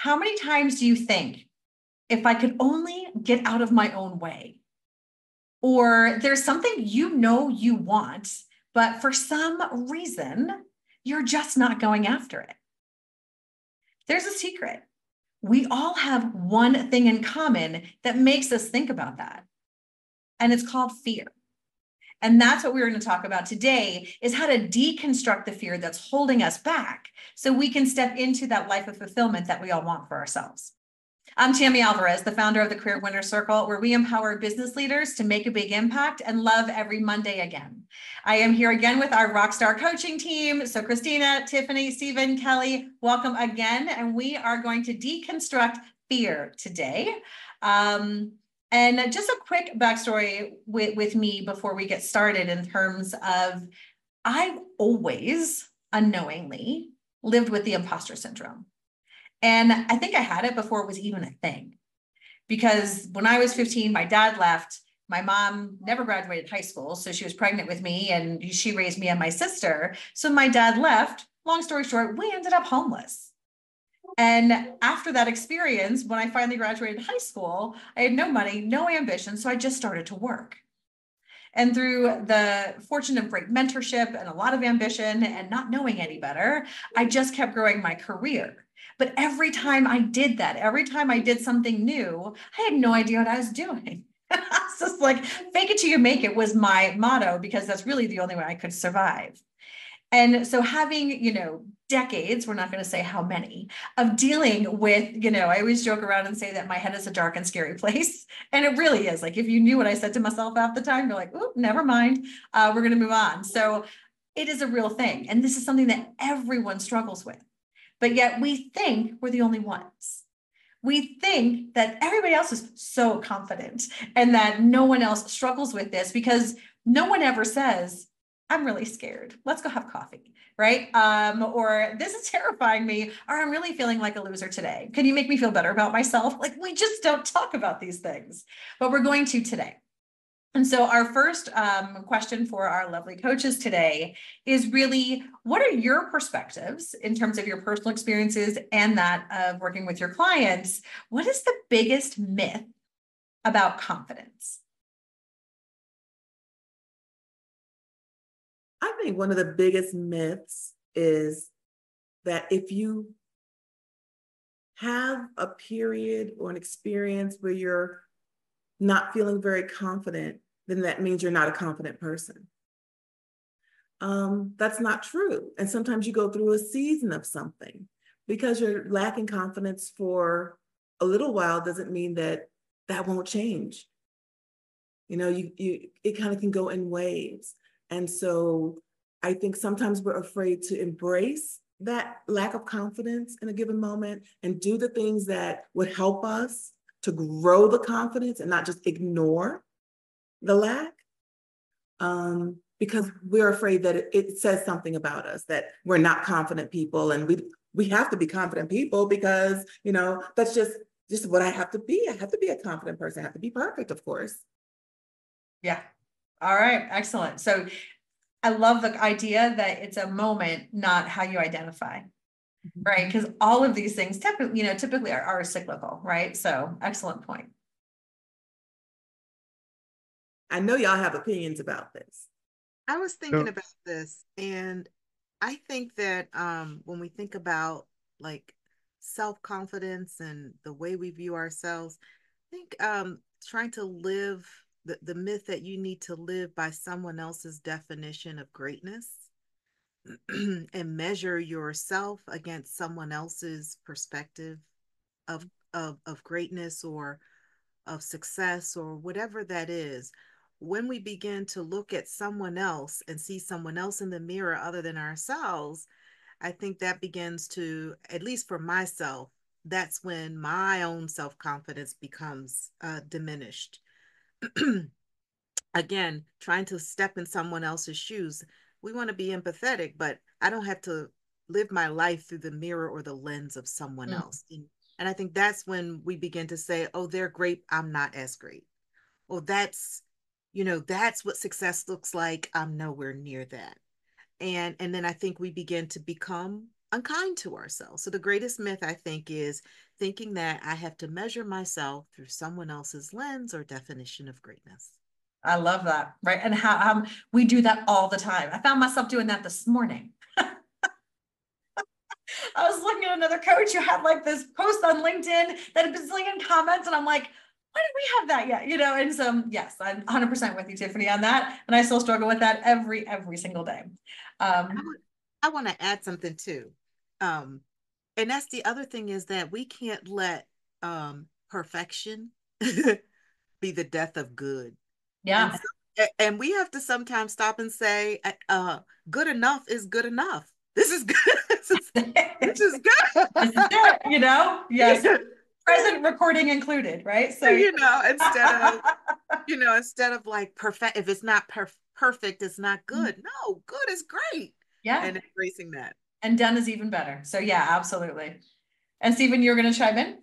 How many times do you think, if I could only get out of my own way? Or there's something you want, but for some reason, you're just not going after it. There's a secret. We all have one thing in common that makes us think about that. And it's called fear. And that's what we're going to talk about today, is how to deconstruct the fear that's holding us back so we can step into that life of fulfillment that we all want for ourselves. I'm Tammy Alvarez, the founder of the Career Winner Circle, where we empower business leaders to make a big impact and love every Monday again. I am here again with our Rockstar coaching team. So Christina, Tiffany, Stephen, Kelly, welcome again. And we are going to deconstruct fear today. And just a quick backstory with me before we get started in terms of I've always unknowingly lived with the imposter syndrome. And I think I had it before it was even a thing. Because when I was 15, my dad left. My mom never graduated high school, so she was pregnant with me and she raised me and my sister. So my dad left. Long story short, we ended up homeless. And after that experience, when I finally graduated high school, I had no money, no ambition, so I just started to work. And through the fortune of great mentorship and a lot of ambition and not knowing any better, I just kept growing my career. But every time I did that, every time I did something new, I had no idea what I was doing. It's just like, fake it till you make it was my motto, because that's really the only way I could survive. And so having, decades, we're not going to say how many, of dealing with, I always joke around and say that my head is a dark and scary place. And it really is. Like, if you knew what I said to myself half the time, you're like, oh, never mind. We're going to move on. So it is a real thing. And this is something that everyone struggles with. But yet we think we're the only ones. We think that everybody else is so confident and that no one else struggles with this, because no one ever says, I'm really scared. Let's go have coffee, right? Or this is terrifying me, or I'm really feeling like a loser today. Can you make me feel better about myself? Like, we just don't talk about these things, but we're going to today. And so our first question for our lovely coaches today is really, what are your perspectives in terms of your personal experiences and that of working with your clients? What is the biggest myth about confidence? I think one of the biggest myths is that if you have a period or an experience where you're not feeling very confident, then that means you're not a confident person. That's not true. And sometimes you go through a season of something. Because you're lacking confidence for a little while doesn't mean that that won't change. It kind of can go in waves. And so I think sometimes we're afraid to embrace that lack of confidence in a given moment and do the things that would help us to grow the confidence and not just ignore the lack, because we're afraid that it says something about us, that we're not confident people, and we have to be confident people because, that's just what I have to be. I have to be a confident person. I have to be perfect, of course. Yeah. All right. Excellent. So I love the idea that it's a moment, not how you identify. Right. Because all of these things typically are cyclical, right? So excellent point. I know y'all have opinions about this. I was thinking about this, and I think that when we think about like self-confidence and the way we view ourselves, I think trying to live the myth that you need to live by someone else's definition of greatness and measure yourself against someone else's perspective of greatness or of success or whatever that is. When we begin to look at someone else and see someone else in the mirror other than ourselves, I think that begins to, at least for myself, that's when my own self-confidence becomes diminished. Again, trying to step in someone else's shoes, we want to be empathetic, but I don't have to live my life through the mirror or the lens of someone else. And I think that's when we begin to say, oh, they're great, I'm not as great. Oh, that's what success looks like. I'm nowhere near that. And then I think we begin to become unkind to ourselves. So the greatest myth, I think, is thinking that I have to measure myself through someone else's lens or definition of greatness. I love that. Right. And how we do that all the time. I found myself doing that this morning. I was looking at another coach who had like this post on LinkedIn that had bazillion comments, and I'm like, why did we have that yet? You know, and so yes, I'm 100% with you, Tiffany, on that. And I still struggle with that every single day. I want to add something too. And that's the other thing, is that we can't let perfection be the death of good. Yeah. And we have to sometimes stop and say, good enough is good enough. This is good. This is good. This is it, you know? Yes. Present recording included, right? So, you know, instead of like perfect, if it's not perfect, it's not good. No, good is great. Yeah. And embracing that. And done is even better. So yeah, absolutely. And Stephen, you're going to chime in?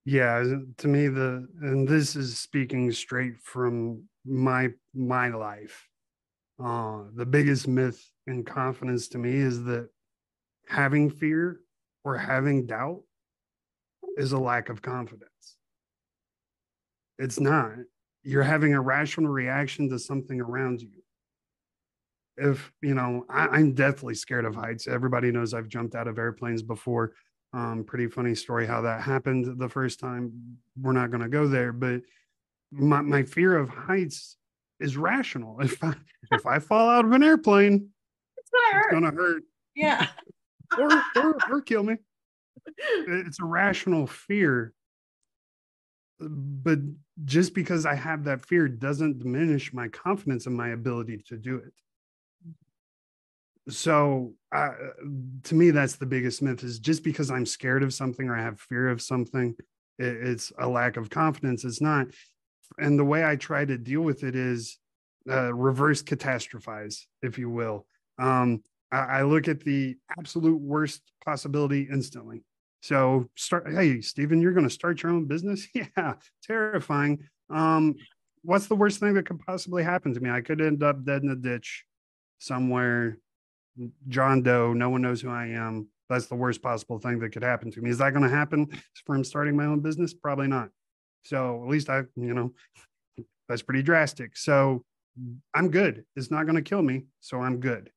Yeah, to me, and this is speaking straight from my life. The biggest myth in confidence to me is that having fear or having doubt is a lack of confidence. It's not. You're having a rational reaction to something around you. If, you know, I'm deathly scared of heights. Everybody knows I've jumped out of airplanes before. Pretty funny story how that happened the first time. We're not going to go there, but my fear of heights is rational. If I fall out of an airplane, it's going to hurt. Yeah. or kill me. It's a rational fear. But just because I have that fear doesn't diminish my confidence in my ability to do it. So to me, that's the biggest myth, is just because I'm scared of something or I have fear of something, it's a lack of confidence. It's not. And the way I try to deal with it is reverse catastrophize, if you will. I look at the absolute worst possibility instantly. So hey, Stephen, you're going to start your own business? Yeah, terrifying. What's the worst thing that could possibly happen to me? I could end up dead in a ditch somewhere, John Doe, no one knows who I am. That's the worst possible thing that could happen to me. Is that going to happen from starting my own business? Probably not. So at least that's pretty drastic. So I'm good. It's not going to kill me. So I'm good.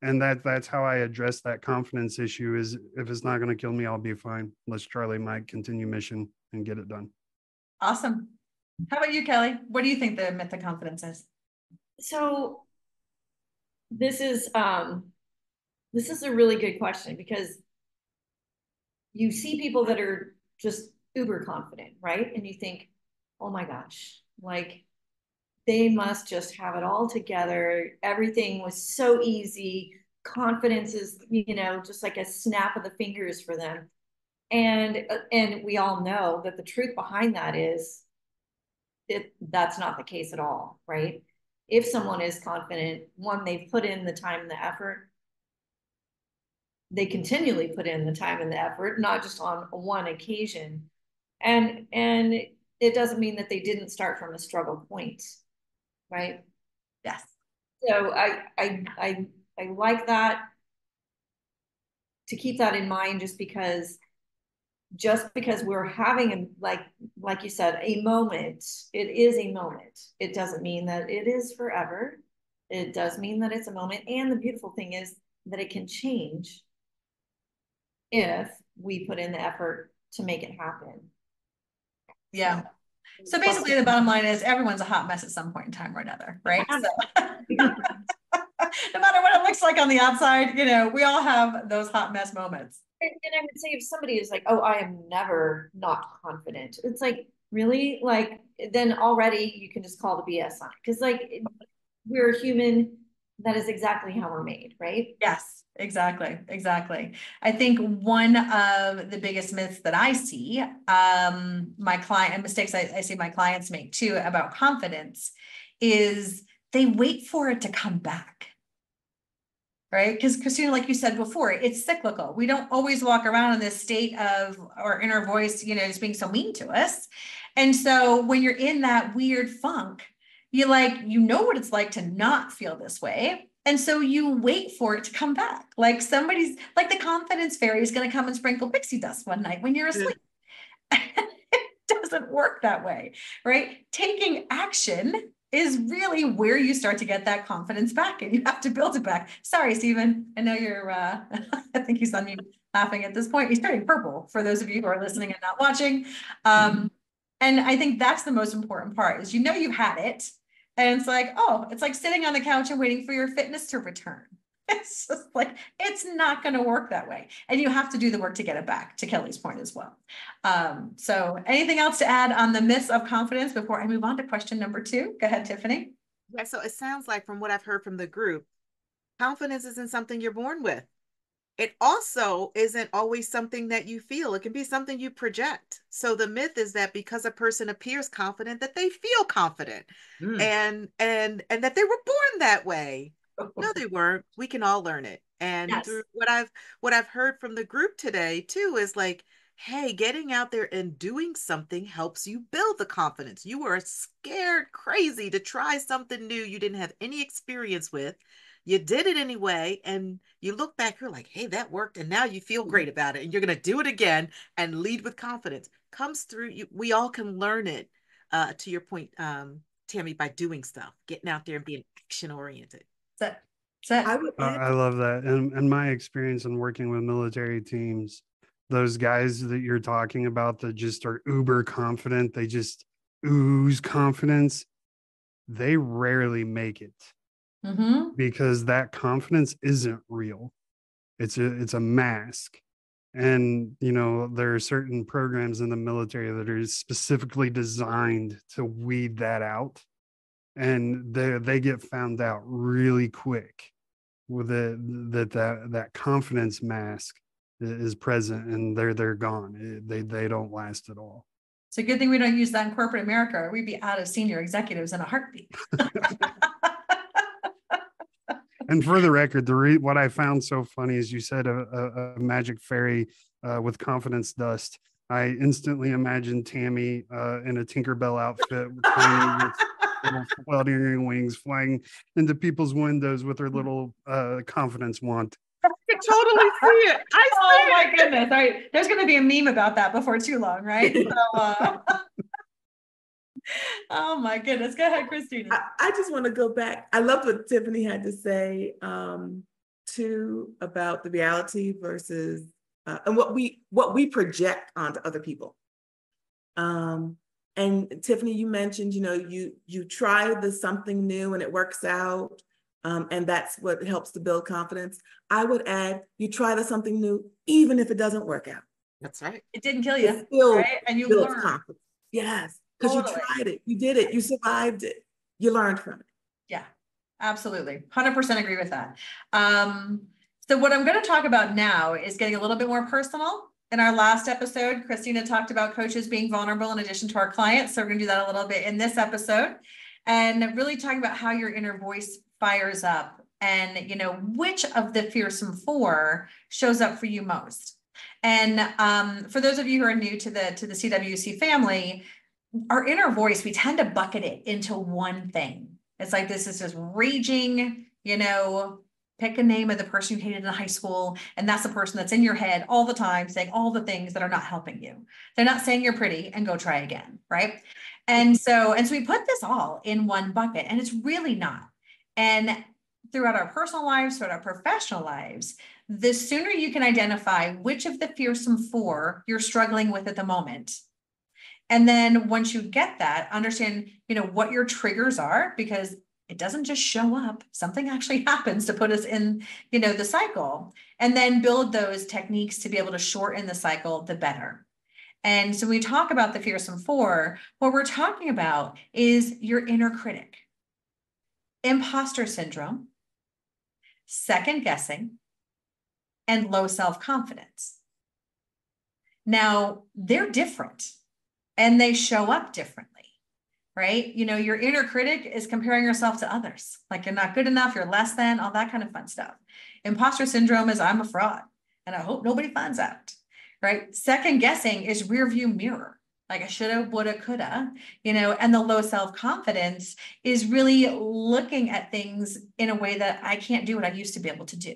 And that's how I address that confidence issue, is if it's not going to kill me, I'll be fine. Let's Charlie Mike continue mission and get it done. Awesome. How about you, Kelly? What do you think the myth of confidence is? So this is a really good question, because you see people that are just uber confident, right? And you think, oh my gosh, like they must just have it all together. Everything was so easy. Confidence is, just like a snap of the fingers for them. And we all know that the truth behind that is that's not the case at all, right? If someone is confident, one, they've put in the time and the effort. They continually put in the time and the effort, not just on one occasion. And it doesn't mean that they didn't start from a struggle point, right? Yes. So I like that, to keep that in mind, just because we're having like you said, a moment, it is a moment. It doesn't mean that it is forever. It does mean that it's a moment. And the beautiful thing is that it can change if we put in the effort to make it happen. Yeah. So basically the bottom line is everyone's a hot mess at some point in time or another, right? So no matter what it looks like on the outside, we all have those hot mess moments. And I would say, if somebody is like, oh, I am never not confident, it's like, really? Like, then already you can just call the BS sign. Because we're human. That is exactly how we're made, right? Yes, exactly. I think one of the biggest myths that I see, mistakes I see my clients make too about confidence, is they wait for it to come back. Right? Because Christina, like you said before, it's cyclical. We don't always walk around in this state of our inner voice, just being so mean to us. And so when you're in that weird funk, you know what it's like to not feel this way. And so you wait for it to come back. Like somebody's, like the confidence fairy is going to come and sprinkle pixie dust one night when you're asleep. It doesn't work that way, right? Taking action is really where you start to get that confidence back, and you have to build it back. Sorry, Stephen. I know you're, I think he's on mute laughing at this point. He's turning purple for those of you who are listening and not watching. And I think that's the most important part is, you've had it. And it's like, oh, it's like sitting on the couch and waiting for your fitness to return. It's just like, it's not going to work that way. And you have to do the work to get it back, to Kelly's point as well. So anything else to add on the myths of confidence before I move on to question number 2? Go ahead, Tiffany. Yeah, so it sounds like from what I've heard from the group, confidence isn't something you're born with. It also isn't always something that you feel. It can be something you project. So the myth is that because a person appears confident, that they feel confident, and that they were born that way. No, they weren't. We can all learn it. And Yes. through what I've heard from the group today too is like, hey, getting out there and doing something helps you build the confidence. You were scared crazy to try something new you didn't have any experience with. You did it anyway, and you look back, you're like, hey, that worked, and now you feel great about it, and you're going to do it again and lead with confidence. Comes through you. We all can learn it, to your point, Tammy, by doing stuff, getting out there and being action oriented. I love that. And my experience in working with military teams, those guys that you're talking about that just are uber confident, they just ooze confidence, they rarely make it. Because that confidence isn't real. It's a mask. And, there are certain programs in the military that are specifically designed to weed that out. And they get found out really quick with that confidence mask is present, and they're gone. They don't last at all. It's a good thing we don't use that in corporate America. We'd be out of senior executives in a heartbeat. And for the record, what I found so funny is you said a magic fairy with confidence dust. I instantly imagined Tammy in a Tinkerbell outfit with tiny little fluttering wings flying into people's windows with her little confidence wand. I totally see it. Oh my goodness. All right. There's going to be a meme about that before too long, right? So, oh my goodness. Go ahead, Christina. I just want to go back. I love what Tiffany had to say too about the reality versus and what we project onto other people. And Tiffany, you mentioned, you try something new and it works out, and that's what helps to build confidence. I would add, you try something new even if it doesn't work out. That's right. It didn't kill you, right? And you learned. Confidence. Yes. Because you tried it, you did it, you survived it, you learned from it. Yeah, absolutely. 100% agree with that. So what I'm going to talk about now is getting a little bit more personal. In our last episode, Christina talked about coaches being vulnerable in addition to our clients. So we're going to do that a little bit in this episode, and really talking about how your inner voice fires up, and which of the fearsome 4 shows up for you most. And for those of you who are new to the CWC family, our inner voice, we tend to bucket it into one thing. It's like, this is just raging, pick a name of the person you hated in high school, and that's the person that's in your head all the time saying all the things that are not helping you. They're not saying you're pretty and go try again, right? And so we put this all in one bucket, and it's really not. And throughout our personal lives, throughout our professional lives, the sooner you can identify which of the fearsome 4 you're struggling with at the moment. And then once you get that, understand, what your triggers are, because it doesn't just show up. Something actually happens to put us in, the cycle, and then build those techniques to be able to shorten the cycle, the better. And so when we talk about the fearsome 4, what we're talking about is your inner critic, imposter syndrome, second guessing, and low self-confidence. Now, they're different. And they show up differently, right? Your inner critic is comparing yourself to others. Like, you're not good enough, you're less than, all that kind of fun stuff. Imposter syndrome is, I'm a fraud, and I hope nobody finds out, right? Second guessing is rear view mirror. like I shoulda, woulda, coulda, and the low self-confidence is really looking at things in a way that I can't do what I used to be able to do.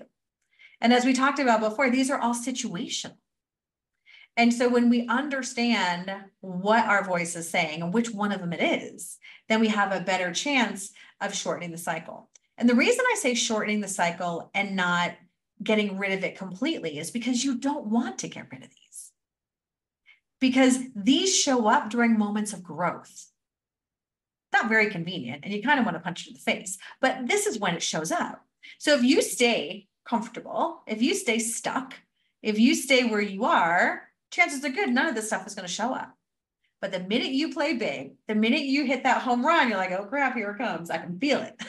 And as we talked about before, these are all situational. And so when we understand what our voice is saying and which one of them it is, then we have a better chance of shortening the cycle. And the reason I say shortening the cycle and not getting rid of it completely is because you don't want to get rid of these. Because these show up during moments of growth. Not very convenient, and you kind of want to punch it in the face, but this is when it shows up. So if you stay comfortable, if you stay stuck, if you stay where you are, chances are good none of this stuff is going to show up. But the minute you play big, the minute you hit that home run, you're like, oh crap, here it comes. I can feel it.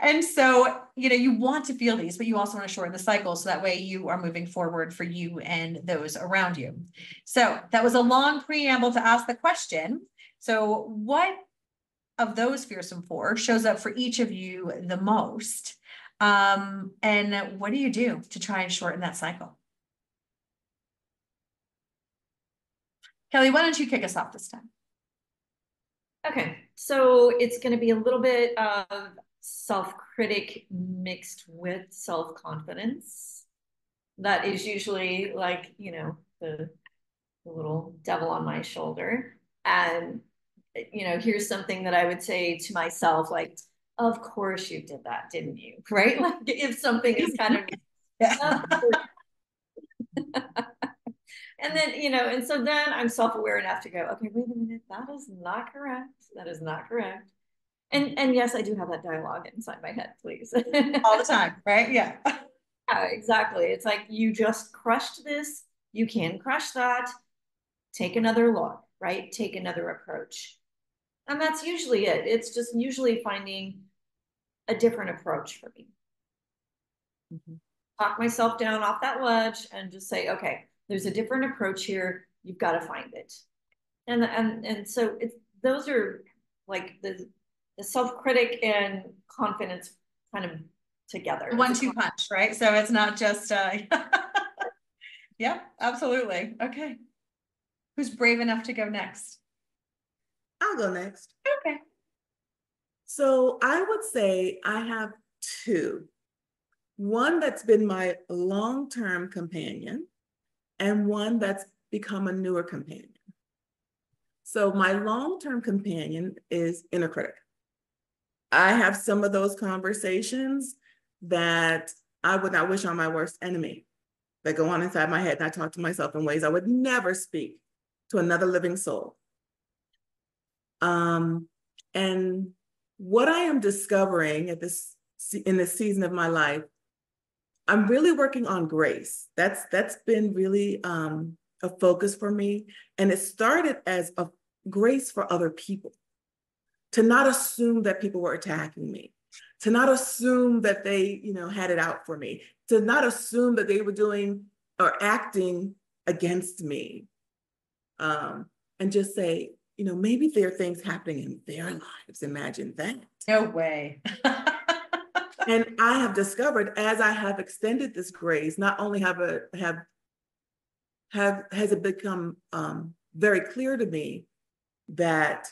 And so, you want to feel these, but you also want to shorten the cycle. So that way you are moving forward for you and those around you. So that was a long preamble to ask the question. So what of those fearsome 4 shows up for each of you the most? And what do you do to try and shorten that cycle? Kelly, why don't you kick us off this time? Okay, so it's going to be a little bit of self-critic mixed with self-confidence. That is usually like, the little devil on my shoulder. And, here's something that I would say to myself, like, of course you did that, didn't you? Right? Like if something is kind of, yeah. And then, and so then I'm self-aware enough to go, okay, wait a minute, that is not correct. That is not correct. And yes, I do have that dialogue inside my head, please. All the time, right? Yeah. Yeah, exactly. It's like, you just crushed this. You can crush that. Take another look, right? Take another approach. And that's usually it. It's just usually finding a different approach for me. Mm-hmm. Talk myself down off that ledge and just say, okay, there's a different approach here. You've got to find it. And so those are like the self-critic and confidence kind of together. 1-2 punch, right? So it's not just yeah, absolutely. Okay. Who's brave enough to go next? I'll go next. Okay. So I would say I have 2. One that's been my long-term companion and one that's become a newer companion. So my long-term companion is inner critic. I have some of those conversations that I would not wish on my worst enemy, that go on inside my head, and I talk to myself in ways I would never speak to another living soul. And what I am discovering in this season of my life, I'm really working on grace. That's been really a focus for me. And it started as a grace for other people, to not assume that people were attacking me, to not assume that they, had it out for me, to not assume that they were doing or acting against me, and just say, maybe there are things happening in their lives. Imagine that. No way. And I have discovered, as I have extended this grace, not only has it become very clear to me that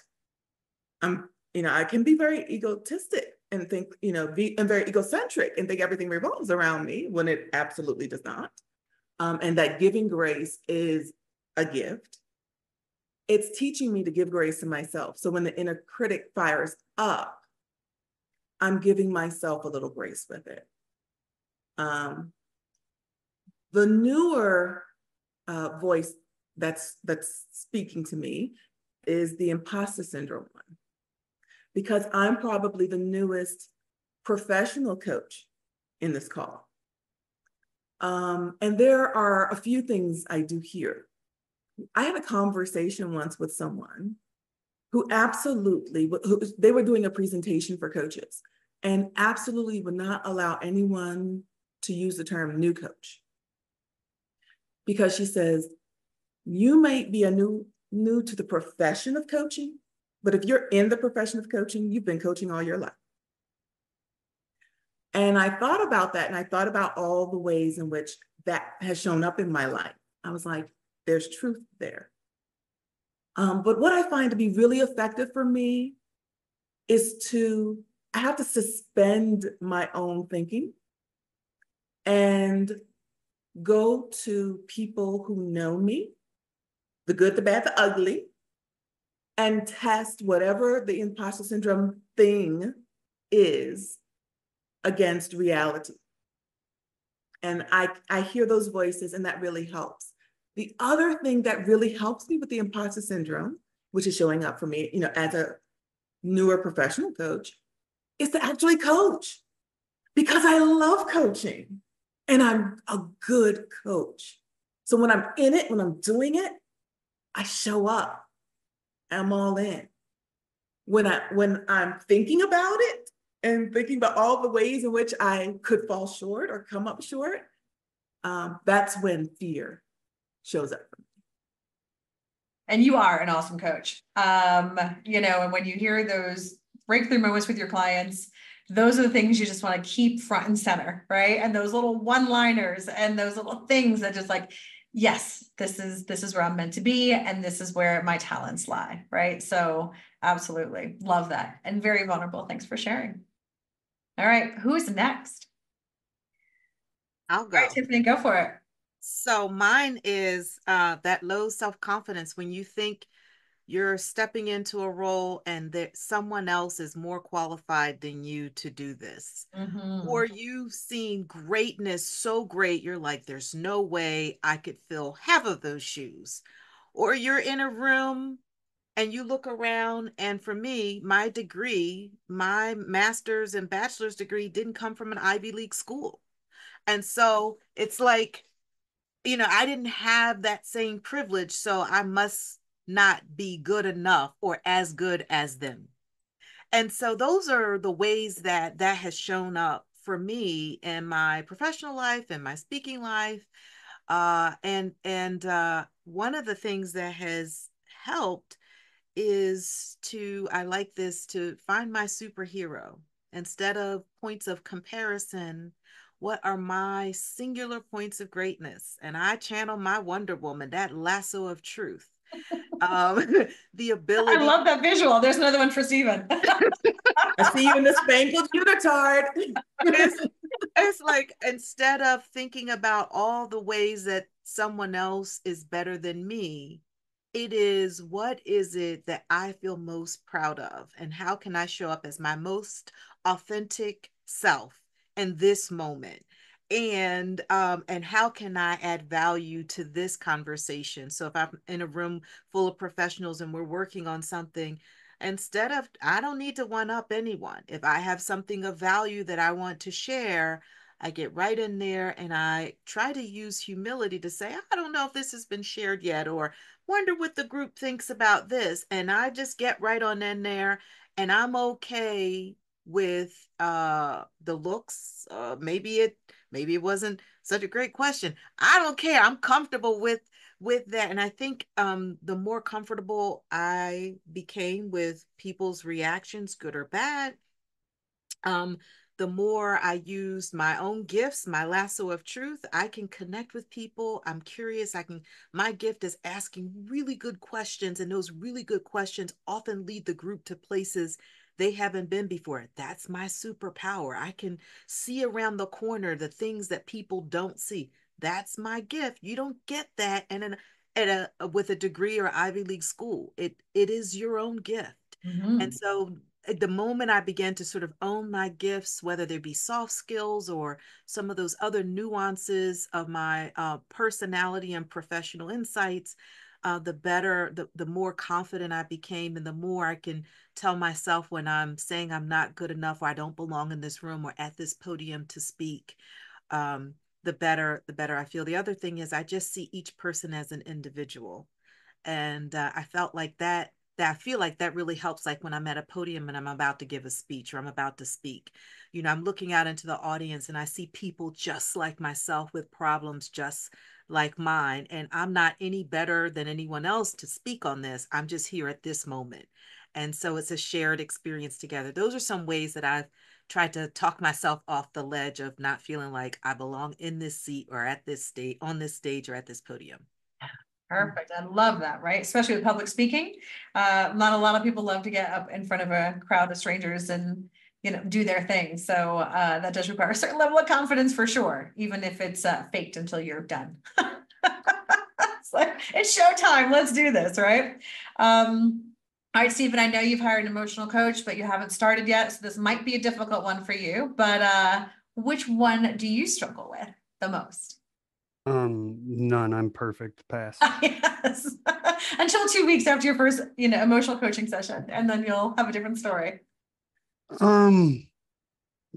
I can be very egotistic and think, and very egocentric and think everything revolves around me when it absolutely does not. And that giving grace is a gift. It's teaching me to give grace to myself. So when the inner critic fires up, I'm giving myself a little grace with it. The newer voice that's speaking to me is the imposter syndrome one, because I'm probably the newest professional coach in this call. And there are a few things I do here. I had a conversation once with someone who they were doing a presentation for coaches and absolutely would not allow anyone to use the term new coach. Because she says, you might be new to the profession of coaching, but if you're in the profession of coaching, you've been coaching all your life. And I thought about that, and I thought about all the ways in which that has shown up in my life. I was like, there's truth there. But what I find to be really effective for me is I have to suspend my own thinking and go to people who know me, the good, the bad, the ugly, and test whatever the imposter syndrome thing is against reality. And I hear those voices, and that really helps. The other thing that really helps me with the imposter syndrome, which is showing up for me, as a newer professional coach, is to actually coach, because I love coaching and I'm a good coach. So when I'm in it, when I'm doing it, I show up. I'm all in. When I'm thinking about it and thinking about all the ways in which I could fall short or come up short, that's when fear shows up for me. And you are an awesome coach. And when you hear those breakthrough moments with your clients, those are the things you just want to keep front and center, right? And those little one-liners and those little things that just like, yes, this is where I'm meant to be, and this is where my talents lie, right? So absolutely love that, and very vulnerable. Thanks for sharing. All right, who's next? I'll go. All right, Tiffany, go for it. So mine is that low self-confidence when you think you're stepping into a role and that someone else is more qualified than you to do this. Or you've seen greatness so great, you're like, there's no way I could fill half of those shoes. Or you're in a room and you look around, and for me, my degree, my master's and bachelor's degree didn't come from an Ivy League school. And so it's like, I didn't have that same privilege, so I must not be good enough or as good as them. And so those are the ways that has shown up for me in my professional life and my speaking life. And one of the things that has helped is I like this, to find my superhero. Instead of points of comparison, what are my singular points of greatness? And I channel my Wonder Woman, that lasso of truth. The ability. I love that visual. There's another one for Steven. I see you in the spangled unitard. It's like, instead of thinking about all the ways that someone else is better than me, it is, what is it that I feel most proud of? And how can I show up as my most authentic self in this moment? And how can I add value to this conversation? So if I'm in a room full of professionals and we're working on something, instead of, I don't need to one up anyone. If I have something of value that I want to share, I get right in there and I try to use humility to say, I don't know if this has been shared yet, or wonder what the group thinks about this. And I just get right on in there, and I'm okay with the looks. Maybe it wasn't such a great question. I don't care. I'm comfortable with that. And I think the more comfortable I became with people's reactions, good or bad, the more I used my own gifts, my lasso of truth. I can connect with people. I'm curious. My gift is asking really good questions, and those really good questions often lead the group to places they haven't been before. That's my superpower. I can see around the corner the things that people don't see. That's my gift. You don't get that with a degree or Ivy League school. It is your own gift. And so the moment I began to sort of own my gifts, whether they be soft skills or some of those other nuances of my personality and professional insights, the more confident I became, and the more I can tell myself when I'm saying I'm not good enough, or I don't belong in this room or at this podium to speak, the better I feel. The other thing is, I just see each person as an individual. And I felt like that I feel like that really helps, like when I'm at a podium and I'm about to give a speech or I'm about to speak. I'm looking out into the audience and I see people just like myself with problems just like mine. And I'm not any better than anyone else to speak on this. I'm just here at this moment. And so it's a shared experience together. Those are some ways that I've tried to talk myself off the ledge of not feeling like I belong in this seat or at this stage, on this stage or at this podium. Perfect. I love that, right? Especially with public speaking. Not a lot of people love to get up in front of a crowd of strangers and, do their thing. So that does require a certain level of confidence for sure, even if it's faked until you're done. It's like, it's showtime. Let's do this, right? All right, Stephen, I know you've hired an emotional coach, but you haven't started yet. So this might be a difficult one for you, but which one do you struggle with the most? None. I'm perfect. Pass. Yes. Until 2 weeks after your first, emotional coaching session, and then you'll have a different story.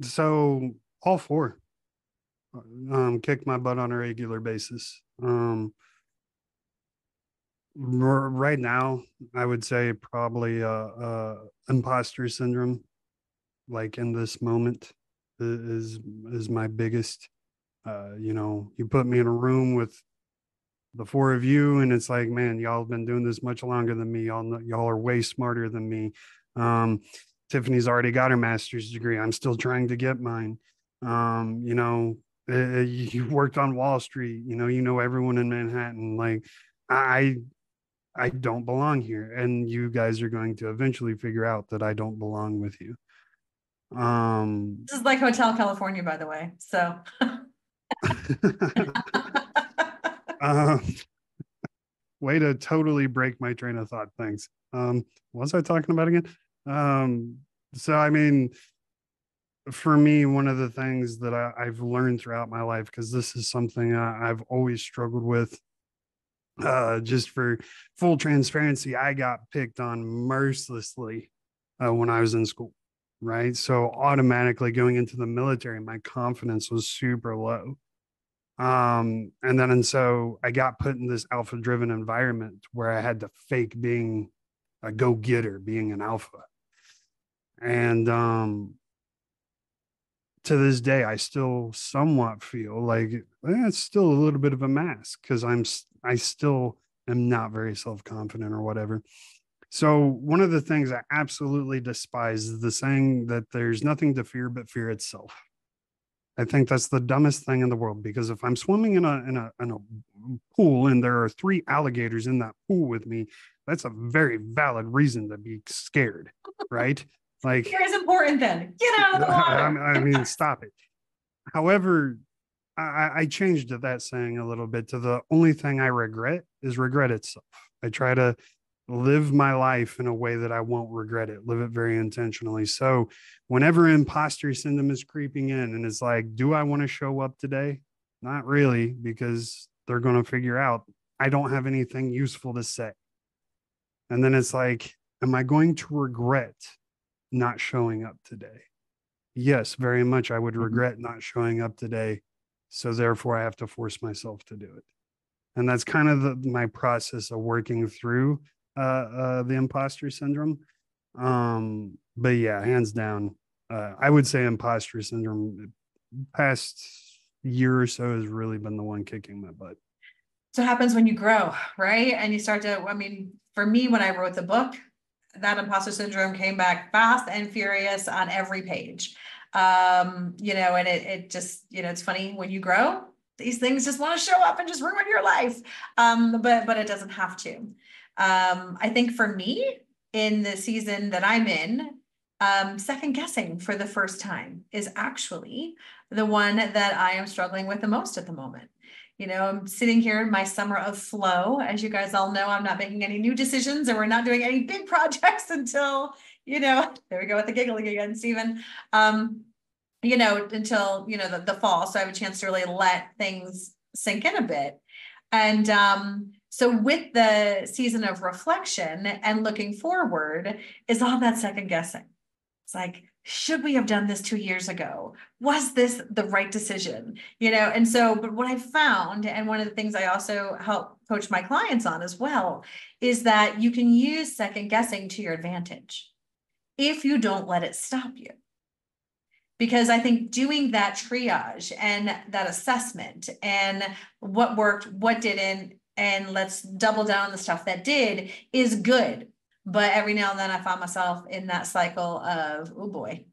So all four, kick my butt on a regular basis. Right now, I would say probably imposter syndrome, like in this moment, is my biggest. You put me in a room with the four of you, and it's like, man, y'all have been doing this much longer than me. Y'all are way smarter than me. Tiffany's already got her master's degree. I'm still trying to get mine. You worked on Wall Street. You know everyone in Manhattan. Like, I don't belong here, and you guys are going to eventually figure out that I don't belong with you. This is like Hotel California, by the way. So. Way to totally break my train of thought. Thanks. What was I talking about again? So I mean, for me, one of the things that I've learned throughout my life, because this is something I've always struggled with, just for full transparency, I got picked on mercilessly when I was in school, right? So automatically going into the military, my confidence was super low. And so I got put in this alpha driven environment where I had to fake being a go-getter, being an alpha. And to this day, I still somewhat feel like it's still a little bit of a mask, because I still am not very self-confident or whatever. So one of the things I absolutely despise is the saying that there's nothing to fear but fear itself. I think that's the dumbest thing in the world, because if I'm swimming in a pool and there are 3 alligators in that pool with me, that's a very valid reason to be scared, right? Like, fear is important then. Get out of the water. I mean, stop it. However, I changed that saying a little bit to the only thing I regret is regret itself. I try to live my life in a way that I won't regret it, live it very intentionally. So whenever imposter syndrome is creeping in and it's like, do I want to show up today? Not really, because they're going to figure out I don't have anything useful to say. And then it's like, am I going to regret not showing up today? Yes, very much. I would regret not showing up today. So therefore I have to force myself to do it. And that's kind of my process of working through the imposter syndrome. But yeah, hands down, I would say imposter syndrome past year or so has really been the one kicking my butt. So it happens when you grow, right? And you start to, for me, when I wrote the book, that imposter syndrome came back fast and furious on every page. And it just, it's funny when you grow, these things just want to show up and just ruin your life. But it doesn't have to. I think for me, in the season that I'm in, second guessing for the first time is actually the one that I am struggling with the most at the moment. I'm sitting here in my summer of flow. As you guys all know, I'm not making any new decisions, and we're not doing any big projects until, there we go with the giggling again, Stephen. Until, the fall. So I have a chance to really let things sink in a bit. And so with the season of reflection and looking forward is all that second guessing. It's like, should we have done this 2 years ago? Was this the right decision? And so, but what I found, and one of the things I also help coach my clients on as well, is that you can use second guessing to your advantage if you don't let it stop you. Because I think doing that triage and that assessment and what worked, what didn't, and let's double down on the stuff that did is good. But every now and then I found myself in that cycle of, oh boy,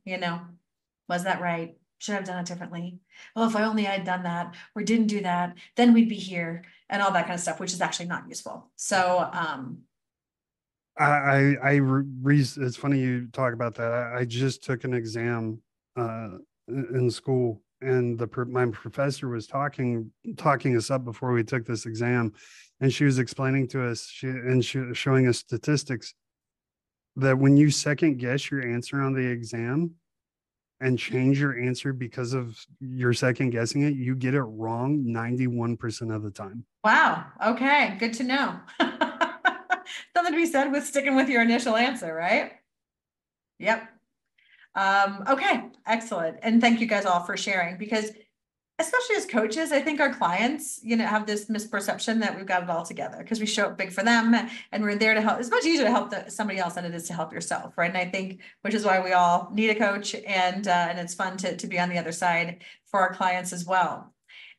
was that right? should I have done it differently? Well, if I only had done that or didn't do that, then we'd be here and all that kind of stuff, which is actually not useful. So, it's funny you talk about that. I just took an exam in school, and my professor was talking us up before we took this exam, and she was explaining to us, showing us statistics that when you second guess your answer on the exam and change your answer because of your second guessing it, you get it wrong 91% of the time. wow. Okay. Good to know. Something to be said with sticking with your initial answer, right? Yep. Okay. Excellent. And thank you guys all for sharing, because especially as coaches, I think our clients, have this misperception that we've got it all together because we show up big for them and we're there to help. It's much easier to help somebody else than it is to help yourself, right? And I think, which is why we all need a coach, and it's fun to be on the other side for our clients as well.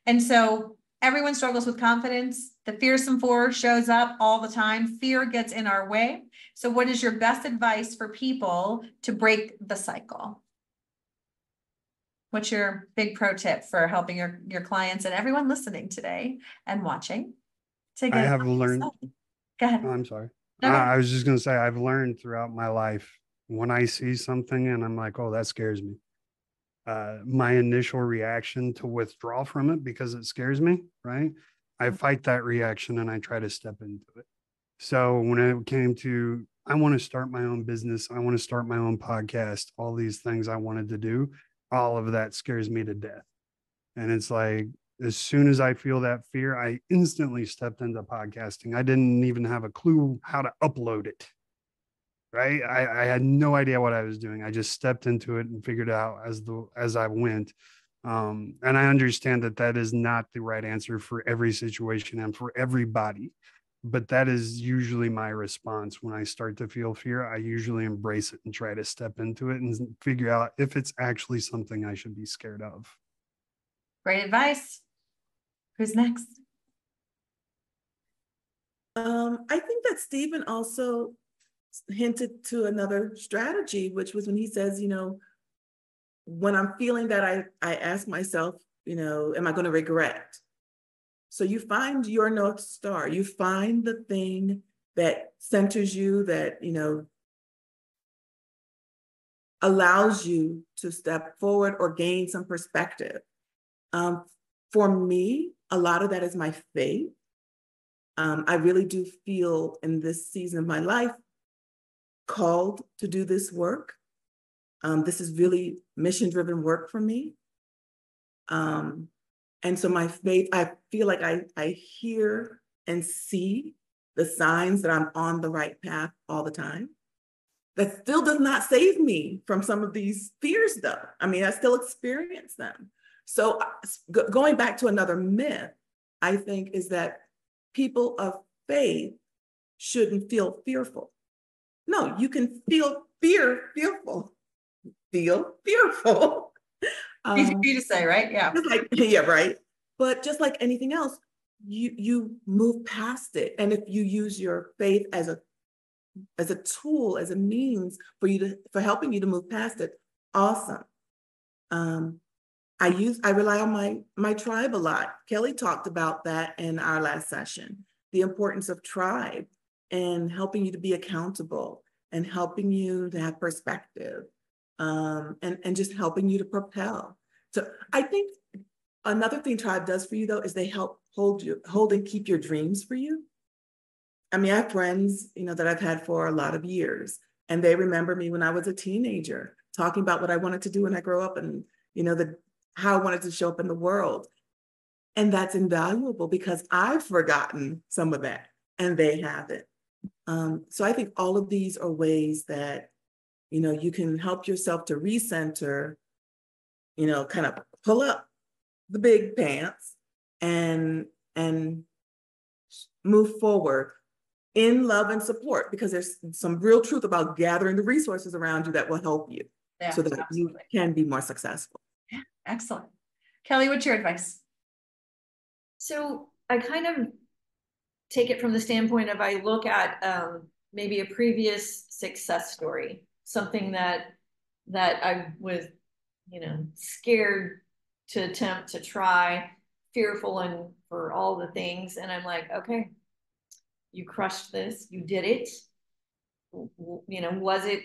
And so everyone struggles with confidence. The fearsome four shows up all the time. Fear gets in our way. So what is your best advice for people to break the cycle? What's your big pro tip for helping your clients and everyone listening today and watching to get? I have learned. Go ahead. Oh, I'm sorry. No, I was just going to say, I've learned throughout my life, when I see something and I'm like, oh, that scares me, my initial reaction to withdraw from it because it scares me, right? I fight that reaction and I try to step into it. So when it came to, I want to start my own business, I want to start my own podcast, all these things I wanted to do, all of that scares me to death. And it's like, as soon as I feel that fear, I instantly stepped into podcasting. I didn't even have a clue how to upload it. Right. I had no idea what I was doing. I just stepped into it and figured it out as I went. And I understand that is not the right answer for every situation and for everybody. But that is usually my response when I start to feel fear. I usually embrace it and try to step into it and figure out if it's actually something I should be scared of. Great advice. Who's next? I think that Stephen also hinted to another strategy, which was when he says, when I'm feeling that, I ask myself, am I going to regret? So you find your North Star, you find the thing that centers you, that, allows you to step forward or gain some perspective. For me, a lot of that is my faith. I really do feel in this season of my life called to do this work. This is really mission-driven work for me. And so my faith, I feel like I hear and see the signs that I'm on the right path all the time. That still does not save me from some of these fears, though. I mean, I still experience them. So going back to another myth, I think, is that people of faith shouldn't feel fearful. No, you can feel fearful. Feel fearful. Easy for you to say, right? Yeah. Yeah, right. But just like anything else, you move past it. And if you use your faith as a tool, as a means for helping you to move past it, awesome. I rely on my tribe a lot. Kelly talked about that in our last session, the importance of tribe and helping you to be accountable and helping you to have perspective, and just helping you to propel. So I think another thing tribe does for you, though, is they help hold and keep your dreams for you. I mean, I have friends, that I've had for a lot of years, and they remember me when I was a teenager talking about what I wanted to do when I grow up, and how I wanted to show up in the world. And that's invaluable because I've forgotten some of that and they haven't. So I think all of these are ways that, you can help yourself to recenter, kind of pull up the big pants and move forward in love and support, because there's some real truth about gathering the resources around you that will help you so that absolutely. You can be more successful. Yeah, excellent. Kelly, what's your advice? So I kind of take it from the standpoint of, I look at maybe a previous success story, something that I was scared to attempt to try, fearful and for all the things. And I'm like, okay, you crushed this, you did it. Was it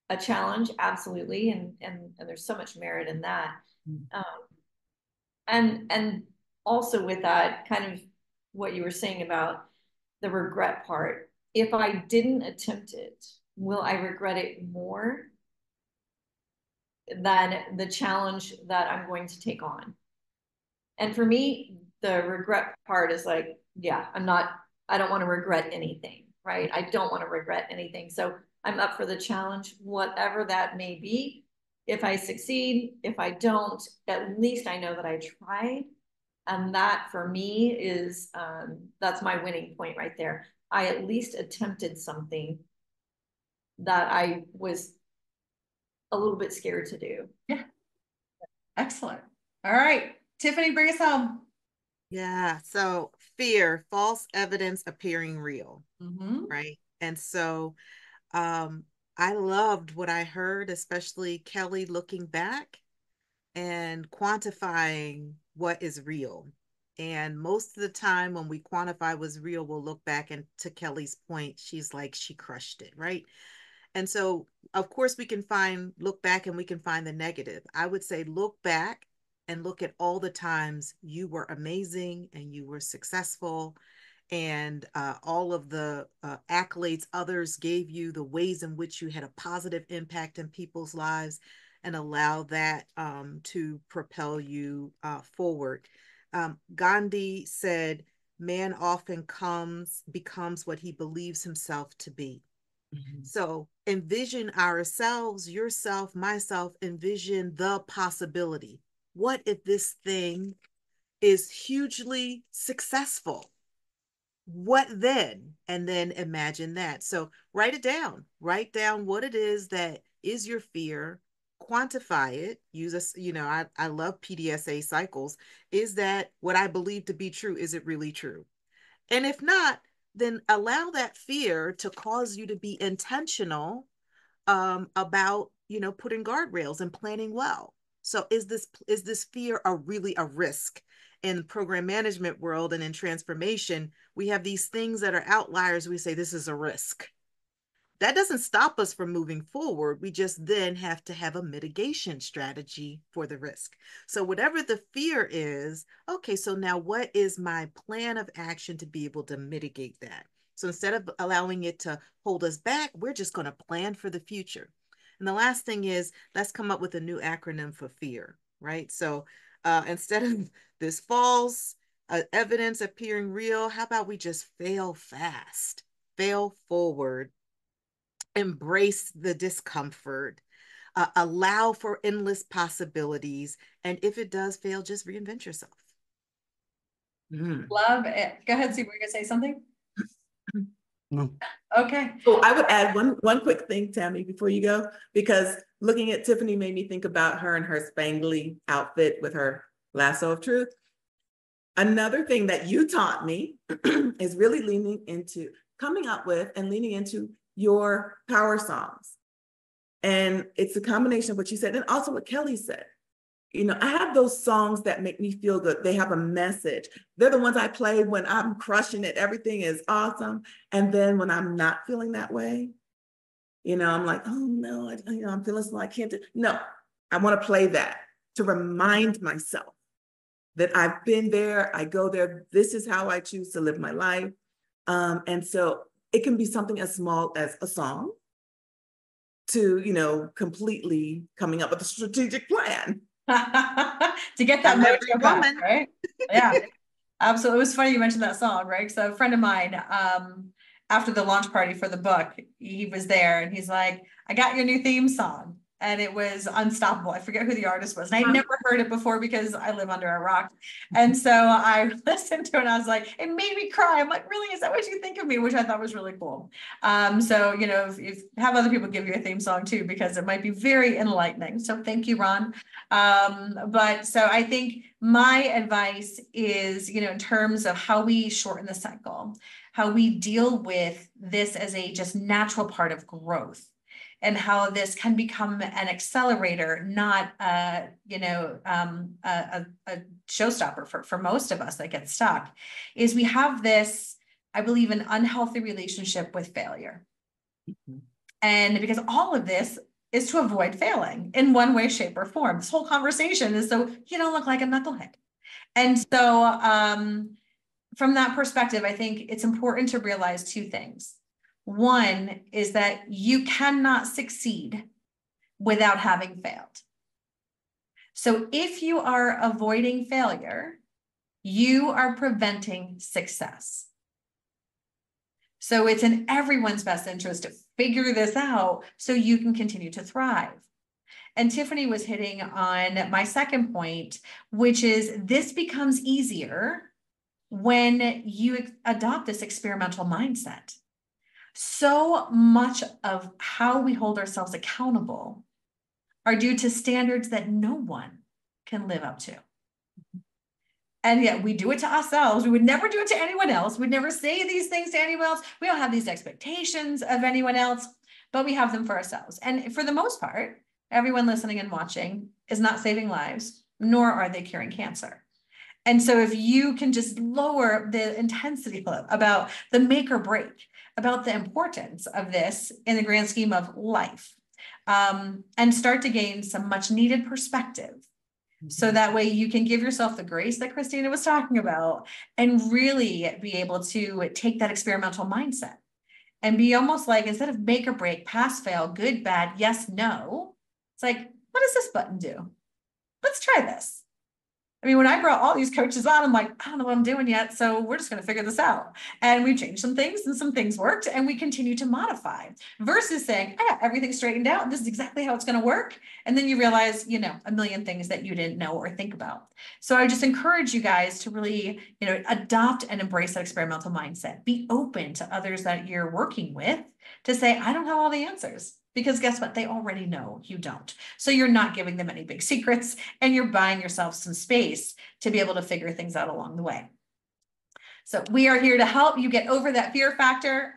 a challenge? Absolutely. And there's so much merit in that. And also with that, kind of what you were saying about the regret part, if I didn't attempt it, will I regret it more than the challenge that I'm going to take on? And for me, the regret part is like, yeah, I don't want to regret anything, right? I don't want to regret anything. So I'm up for the challenge, whatever that may be. If I succeed, if I don't, at least I know that I tried. And that for me is, that's my winning point right there. I at least attempted something that I was a little bit scared to do. Yeah. Excellent. All right. Tiffany, bring us home. Yeah. So fear, false evidence appearing real. Right. And so I loved what I heard, especially Kelly looking back and quantifying what is real. And most of the time when we quantify what's real, we'll look back, and to Kelly's point, she's like, she crushed it, right? And so, of course, we can look back and we can find the negative. I would say look back and look at all the times you were amazing and you were successful, and all of the accolades others gave you, the ways in which you had a positive impact in people's lives, and allow that to propel you forward. Gandhi said, man often becomes what he believes himself to be. So envision ourselves, yourself, myself, envision the possibility. What if this thing is hugely successful? What then? And then imagine that. So write it down. Write down what it is that is your fear. Quantify it. Use I love PDSA cycles. Is that what I believe to be true? Is it really true? And if not, then allow that fear to cause you to be intentional about putting guardrails and planning well. So is this fear really a risk? In the program management world and in transformation, we have these things that are outliers. We say this is a risk. That doesn't stop us from moving forward. We just then have to have a mitigation strategy for the risk. So whatever the fear is, okay, so now what is my plan of action to be able to mitigate that? So instead of allowing it to hold us back, we're just going to plan for the future. And the last thing is, let's come up with a new acronym for fear, right? So instead of this false evidence appearing real, how about we just fail fast, fail forward, embrace the discomfort, allow for endless possibilities. And if it does fail, just reinvent yourself. Love it. Go ahead, Sue. Were you going to say something? No. Okay. So I would add one quick thing, Tammy, before you go, because looking at Tiffany made me think about her and her spangly outfit with her lasso of truth. Another thing that you taught me is really coming up with and leaning into your power songs. And it's a combination of what you said and also what Kelly said. I have those songs that make me feel good. They have a message. They're the ones I play when I'm crushing it. Everything is awesome. And then when I'm not feeling that way, I'm like, oh no, I'm feeling slow. I can't do. No, I want to play that to remind myself that I've been there. I go there. This is how I choose to live my life. And so it can be something as small as a song to, completely coming up with a strategic plan. To get that mojo back, right? Yeah, absolutely. It was funny you mentioned that song, right? So a friend of mine, after the launch party for the book, he was there and he's like, I got your new theme song. And it was Unstoppable. I forget who the artist was. And I'd never heard it before because I live under a rock. And so I listened to it and I was like, it made me cry. I'm like, really? Is that what you think of me? Which I thought was really cool. So, if have other people give you a theme song too, because it might be very enlightening. So thank you, Ron. But so I think my advice is, in terms of how we shorten the cycle, how we deal with this as a just natural part of growth. and how this can become an accelerator, not a showstopper for most of us that get stuck, is we have this, I believe, an unhealthy relationship with failure. Mm-hmm. And because all of this is to avoid failing in one way, shape, or form. This whole conversation is so you don't look like a knucklehead. And so from that perspective, I think it's important to realize two things. One is that you cannot succeed without having failed. So if you are avoiding failure, you are preventing success. So it's in everyone's best interest to figure this out so you can continue to thrive. And Tiffany was hitting on my second point, which is this becomes easier when you adopt this experimental mindset. So much of how we hold ourselves accountable are due to standards that no one can live up to. And yet we do it to ourselves. We would never do it to anyone else. We'd never say these things to anyone else. We don't have these expectations of anyone else, but we have them for ourselves. And for the most part, everyone listening and watching is not saving lives, nor are they curing cancer. And so if you can just lower the intensity about the make or break, about the importance of this in the grand scheme of life, and start to gain some much needed perspective. So that way you can give yourself the grace that Christina was talking about and really be able to take that experimental mindset and be almost like, instead of make or break, pass, fail, good, bad, yes, no, it's like, what does this button do? Let's try this. I mean, when I brought all these coaches on, I'm like, I don't know what I'm doing yet. So we're just going to figure this out. And we changed some things and some things worked and we continue to modify versus saying, I got everything straightened out. This is exactly how it's going to work. And then you realize, a million things that you didn't know or think about. So I just encourage you guys to really, adopt and embrace that experimental mindset. Be open to others that you're working with to say, I don't have all the answers. Because guess what? They already know you don't. So you're not giving them any big secrets and you're buying yourself some space to be able to figure things out along the way. So we are here to help you get over that fear factor.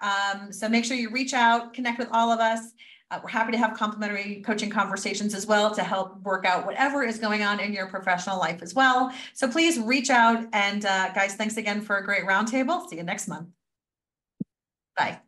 So make sure you reach out, connect with all of us. We're happy to have complimentary coaching conversations as well to help work out whatever is going on in your professional life as well. So please reach out. And guys, thanks again for a great roundtable. See you next month. Bye.